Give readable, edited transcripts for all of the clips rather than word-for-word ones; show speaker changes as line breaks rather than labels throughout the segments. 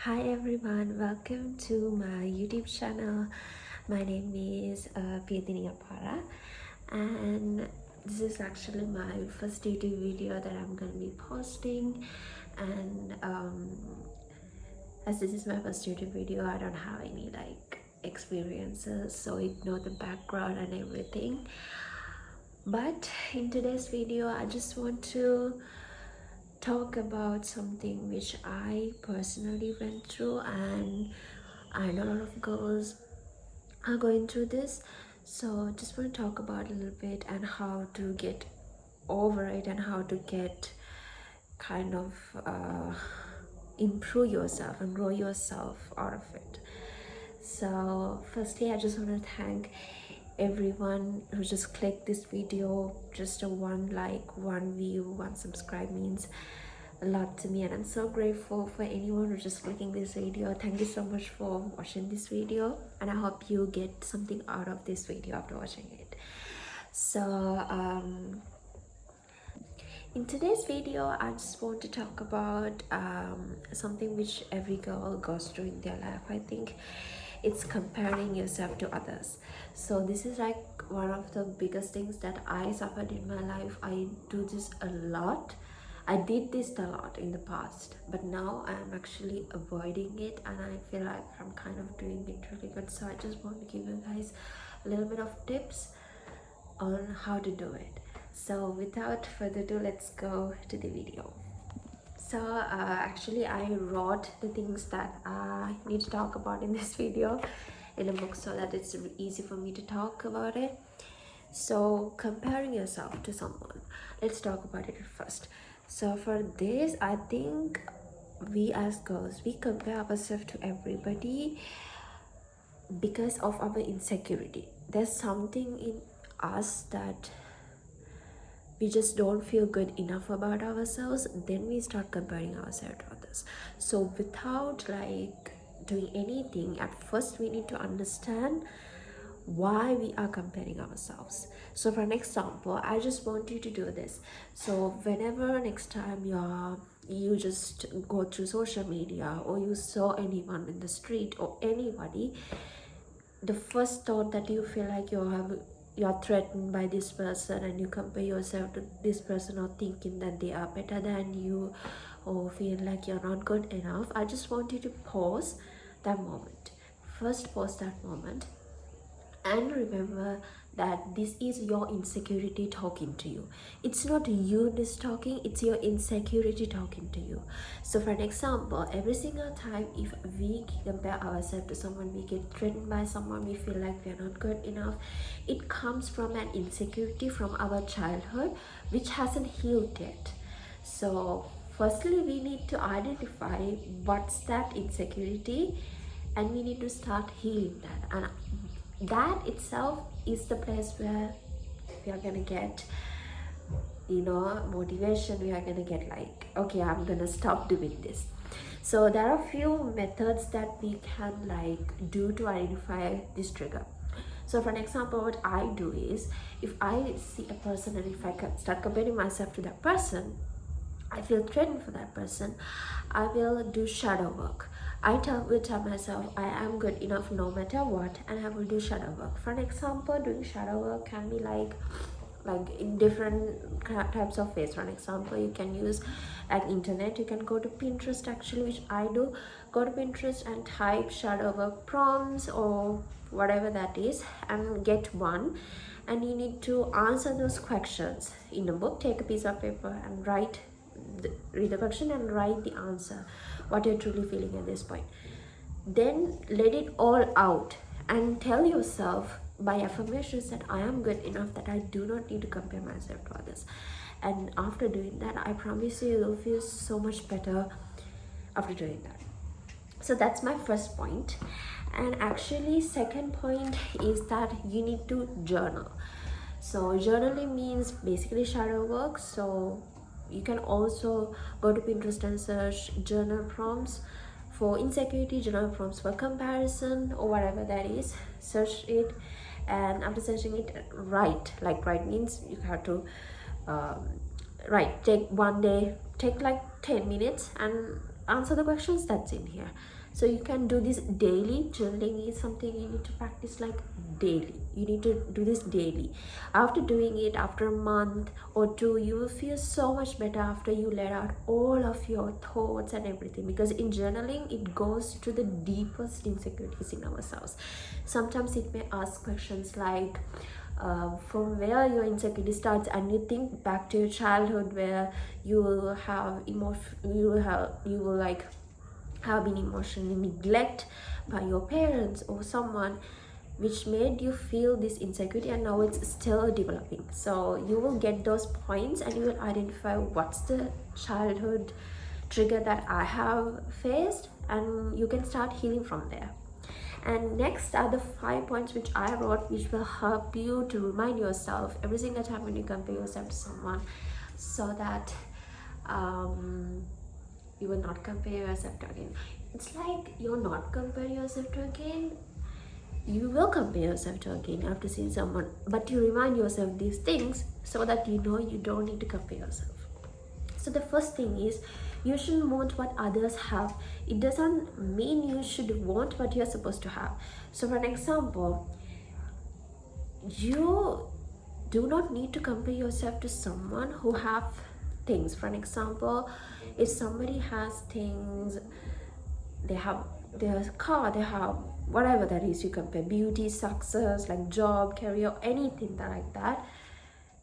Hi everyone, welcome to my YouTube channel. My name is Para, and this is actually my first YouTube video that I'm going to be posting. And as this is my first YouTube video, I don't have any experiences, so ignore the background and everything. But in today's video, I just want to talk about something which I personally went through, and I know a lot of girls are going through this. So just want to talk about a little bit and how to get over it and how to get kind of improve yourself and grow yourself out of it. So firstly, I just want to thank everyone who just clicked this video. Just a one like, one view, one subscribe means a lot to me, and I'm so grateful for anyone who's just clicking this video. Thank you so much for watching this video, and I hope you get something out of this video after watching it. So in today's video, I just want to talk about something which every girl goes through in their life. I think it's comparing yourself to others. So this is like one of the biggest things that I suffered in my life. I do this a lot. I did this a lot in the past, but now I'm actually avoiding it, and I feel like I'm kind of doing it really good. So I just want to give you guys a little bit of tips on how to do it. So without further ado, let's go to the video. So actually I wrote the things that I need to talk about in this video in a book so that it's easy for me to talk about it. So comparing yourself to someone, let's talk about it first. So for this, I think we as girls, we compare ourselves to everybody because of our insecurity. There's something in us that we just don't feel good enough about ourselves, then we start comparing ourselves to others. So without doing anything, at first we need to understand why we are comparing ourselves. So for an example, I just want you to do this. So whenever next time you just go through social media, or you saw anyone in the street or anybody, the first thought that you feel like you're threatened by this person, and you compare yourself to this person, or thinking that they are better than you, or feel like you're not good enough, I just want you to pause that moment. First, pause that moment and remember that this is your insecurity talking to you. It's not you that's talking, it's your insecurity talking to you. So for an example, every single time if we compare ourselves to someone, we get threatened by someone, we feel like we're not good enough, it comes from an insecurity from our childhood which hasn't healed yet. So firstly, we need to identify what's that insecurity, and we need to start healing that, and that itself is the place where we are gonna get motivation. We are gonna get okay, I'm gonna stop doing this. So there are a few methods that we can do to identify this trigger. So for an example, what I do is, if I see a person and if I start comparing myself to that person, I feel threatened for that person, I will do shadow work. I will tell myself I am good enough no matter what, and I will do shadow work. For an example, doing shadow work can be like in different types of ways. For an example, you can use internet. You can go to Pinterest, actually, which I do. Go to Pinterest and type shadow work prompts or whatever that is, and get one. And you need to answer those questions in a book. Take a piece of paper and read the question and write the answer, what you're truly feeling at this point. Then let it all out and tell yourself by affirmations that I am good enough, that I do not need to compare myself to others. And after doing that, I promise you'll feel so much better after doing that. So that's my first point. And actually, second point is that you need to journal. So journaling means basically shadow work. So you can also go to Pinterest and search journal prompts for insecurity, journal prompts for comparison, or whatever that is. Search it, and after searching it, write. Write means you have to write. Take one day, take 10 minutes and answer the questions that's in here. So you can do this daily. Journaling is something you need to practice like daily. You need to do this daily. After doing it, after a month or two, you will feel so much better after you let out all of your thoughts and everything, because in journaling it goes to the deepest insecurities in ourselves. Sometimes it may ask questions like from where your insecurity starts, and you think back to your childhood where you will have you will like have been emotionally neglected by your parents or someone, which made you feel this insecurity, and now it's still developing. So you will get those points and you will identify what's the childhood trigger that I have faced, and you can start healing from there. And next are the 5 points which I wrote, which will help you to remind yourself every single time when you compare yourself to someone, so that you will not compare yourself to again. It's like you're not comparing yourself to again. You will compare yourself to again after seeing someone, but you remind yourself these things so that you know you don't need to compare yourself. So the first thing is, you shouldn't want what others have. It doesn't mean you should want what you're supposed to have. So for an example, you do not need to compare yourself to someone who have things. For an example, if somebody has things, they have their car, they have whatever that is, you compare beauty, success, like job, career, anything like that,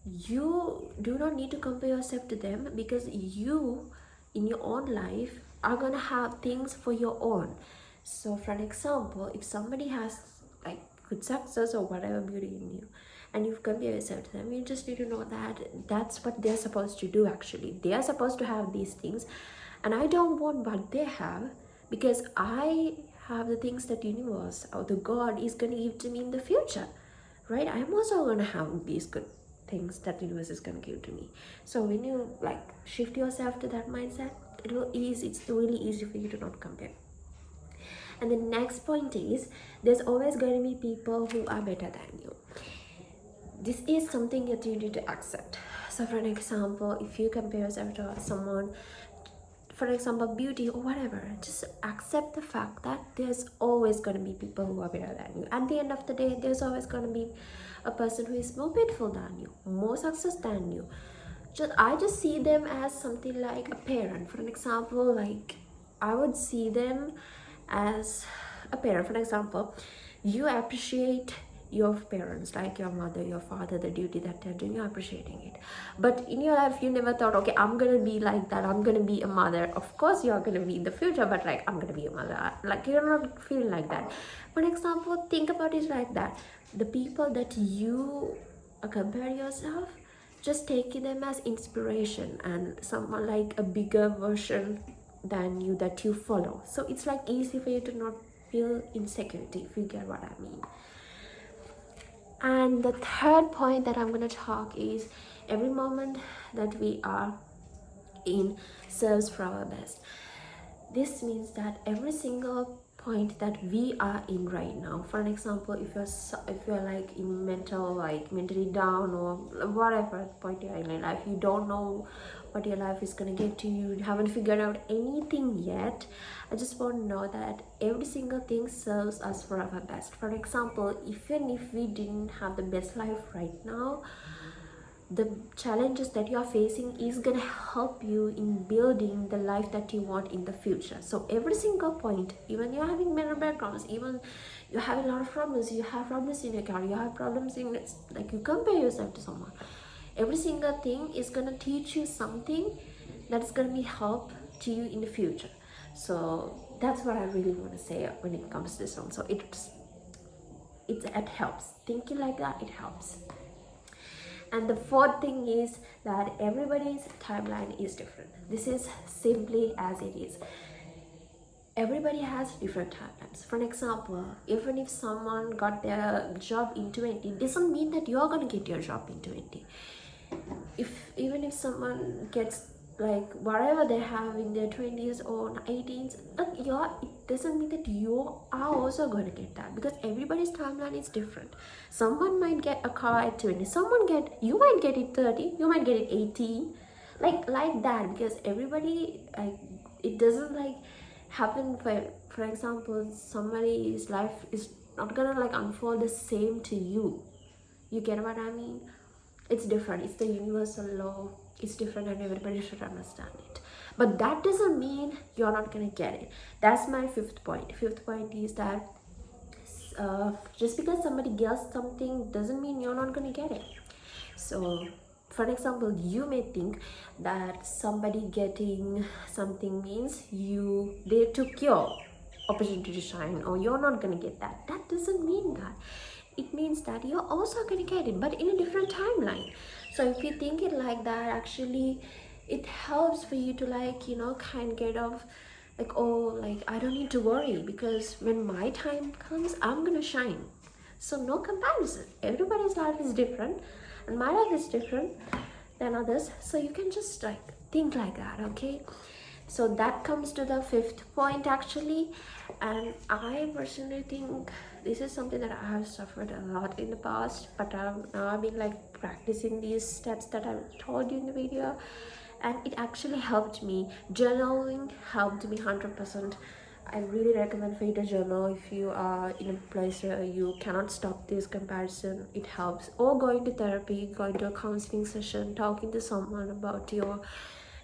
you do not need to compare yourself to them, because you in your own life are gonna have things for your own. So for an example, if somebody has like good success or whatever beauty in you, and you compare yourself to them, you just need to know that that's what they're supposed to do. Actually, they are supposed to have these things, and I don't want what they have, because I have the things that universe or the God is going to give to me in the future, right? I'm also going to have these good things that the universe is going to give to me. So when you like shift yourself to that mindset, it's really easy for you to not compare. And the next point is, there's always going to be people who are better than you. This is something that you need to accept. So for an example, if you compare yourself to someone, for example beauty or whatever, just accept the fact that there's always going to be people who are better than you. At the end of the day, there's always going to be a person who is more beautiful than you, more success than you. I just see them as something like a parent. For an example, like I would see them as a parent. For example, you appreciate your parents, like your mother, your father, the duty that they're doing, you're appreciating it. But in your life, you never thought, okay, I'm gonna be like that, I'm gonna be a mother. Of course you're gonna be in the future, but like, I'm gonna be a mother, like you're not feeling like that. For example, think about it like that. The people that you compare yourself, just take them as inspiration, and someone like a bigger version than you that you follow. So it's like easy for you to not feel insecurity, if you get what I mean. And the third point that I'm going to talk is, every moment that we are in serves for our best. This means that every single point that we are in right now, for an example, if you're like in mentally down or whatever point you're in your life, you don't know what your life is going to get to you, you haven't figured out anything yet, I just want to know that every single thing serves us for our best. For example, even if we didn't have the best life right now, the challenges that you are facing is going to help you in building the life that you want in the future. So every single point, even you're having mental backgrounds, even you have a lot of problems, you have problems in your career, you have problems in, like, you compare yourself to someone, every single thing is going to teach you something that's going to be help to you in the future. So that's what I really want to say when it comes to this one. So it helps. Thinking like that, it helps. And the fourth thing is that everybody's timeline is different. This is simply as it is. Everybody has different timelines. For an example, even if someone got their job in 20, it doesn't mean that you're going to get your job in 20. Even if someone gets like whatever they have in their 20s or 18s, it doesn't mean that you are also going to get that, because everybody's timeline is different. Someone might get a car at 20, you might get it 30, you might get it 18, like that, because everybody like it doesn't like happen for example, somebody's life is not gonna like unfold the same to you. You get what I mean? It's different. It's the universal law. It's different and everybody should understand it. But that doesn't mean you're not gonna get it. That's my fifth point. Fifth point is that just because somebody gets something doesn't mean you're not gonna get it. So for example, you may think that somebody getting something means they took your opportunity to shine, or you're not gonna get that. That doesn't mean that. It means that you're also gonna get it, but in a different timeline. So if you think it like that, actually it helps for you to like, you know, kind of get off like, oh, like I don't need to worry, because when my time comes, I'm gonna shine. So no comparison. Everybody's life is different and my life is different than others, so you can just like think like that. Okay, so that comes to the fifth point actually. And I personally think this is something that I have suffered a lot in the past, but now I've been like practicing these steps that I've told you in the video, and it actually helped me. Journaling helped me 100%. I really recommend for you to journal if you are in a place where you cannot stop this comparison. It helps. Or going to therapy, going to a counseling session, talking to someone about your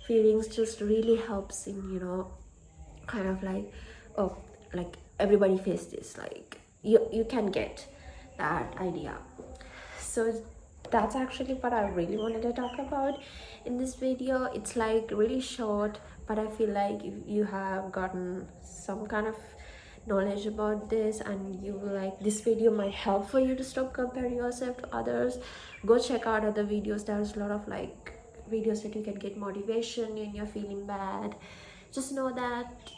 feelings just really helps in, you know, kind of like, oh, like everybody face this, like you can get that idea. So that's actually what I really wanted to talk about in this video. It's like really short, but I feel like if you have gotten some kind of knowledge about this and you like this video might help for you to stop comparing yourself to others, go check out other videos. There's a lot of like videos that you can get motivation when you're feeling bad. Just know that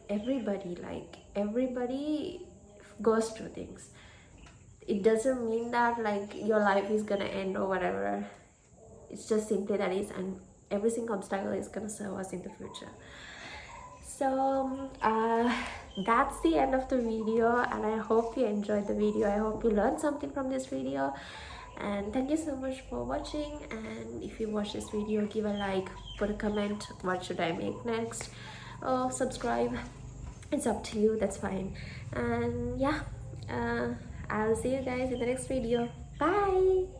everybody goes through things. It doesn't mean that like your life is gonna end or whatever. It's just simply that is, and every single obstacle is gonna serve us in the future. So that's the end of the video, and I hope you enjoyed the video. I hope you learned something from this video, and thank you so much for watching. And if you watch this video, give a like, put a comment, what should I make next, or subscribe. It's up to you, that's fine. And yeah, I'll see you guys in the next video. Bye.